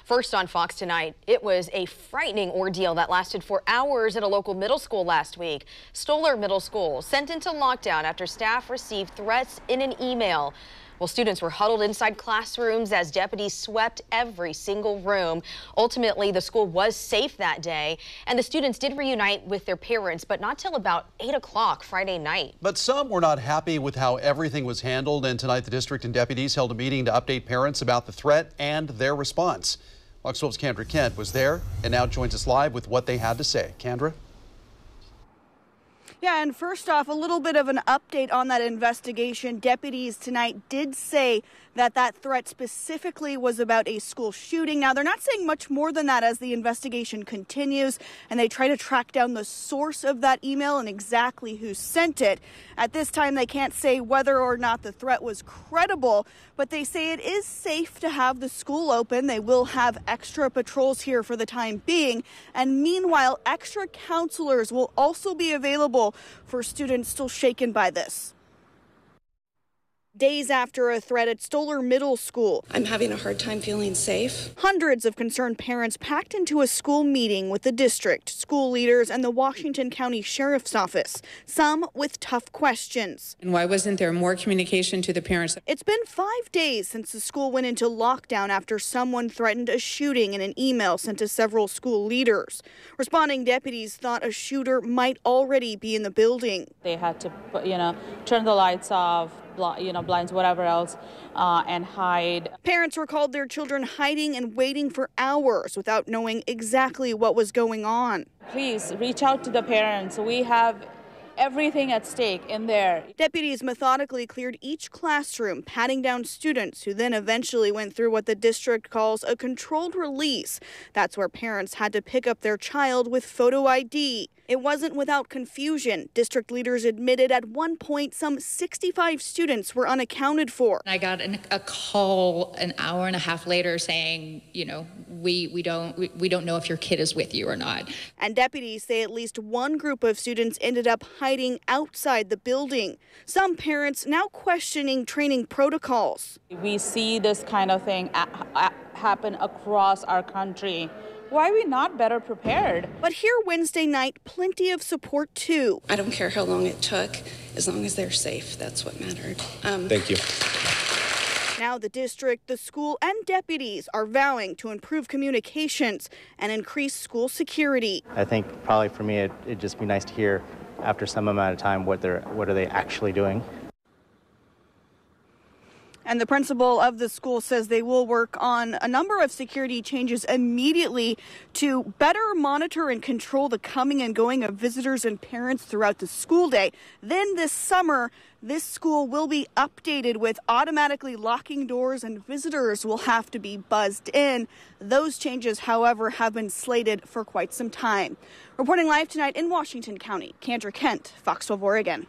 First on Fox Tonight, it was a frightening ordeal that lasted for hours at a local middle school last week. Stoller Middle School sent into lockdown after staff received threats in an email. Well, students were huddled inside classrooms as deputies swept every single room. Ultimately, the school was safe that day, and the students did reunite with their parents, but not till about 8 o'clock Friday night. But some were not happy with how everything was handled, and tonight the district and deputies held a meeting to update parents about the threat and their response. Fox 12's Kendra Kent was there and now joins us live with what they had to say. Kendra? Yeah, and first off, a little bit of an update on that investigation. Deputies tonight did say that that threat specifically was about a school shooting. Now, they're not saying much more than that as the investigation continues, and they try to track down the source of that email and exactly who sent it. At this time, they can't say whether or not the threat was credible, but they say it is safe to have the school open. They will have extra patrols here for the time being, and meanwhile, extra counselors will also be available for students still shaken by this. Days after a threat at Stoller Middle School, I'm having a hard time feeling safe. Hundreds of concerned parents packed into a school meeting with the district, school leaders, and the Washington County Sheriff's Office, some with tough questions. And why wasn't there more communication to the parents? It's been 5 days since the school went into lockdown after someone threatened a shooting in an email sent to several school leaders. Responding deputies thought a shooter might already be in the building. They had to, turn the lights off, blinds, whatever else, and hide. Parents recalled their children hiding and waiting for hours without knowing exactly what was going on. Please reach out to the parents. We have everything at stake in there. Deputies methodically cleared each classroom, patting down students who then eventually went through what the district calls a controlled release. That's where parents had to pick up their child with photo ID. It wasn't without confusion. District leaders admitted at one point some 65 students were unaccounted for. I got a call an hour and a half later saying, we don't know if your kid is with you or not. And deputies say at least one group of students ended up hiding outside the building. Some parents now questioning training protocols. We see this kind of thing happen across our country. Why are we not better prepared? But here Wednesday night, plenty of support too. I don't care how long it took, as long as they're safe. That's what mattered. Thank you. Now the district, the school, and deputies are vowing to improve communications and increase school security. I think probably for me, it'd just be nice to hear after some amount of time what are they actually doing. And the principal of the school says they will work on a number of security changes immediately to better monitor and control the coming and going of visitors and parents throughout the school day. Then this summer, this school will be updated with automatically locking doors and visitors will have to be buzzed in. Those changes, however, have been slated for quite some time. Reporting live tonight in Washington County, Kendra Kent, Fox 12 Oregon.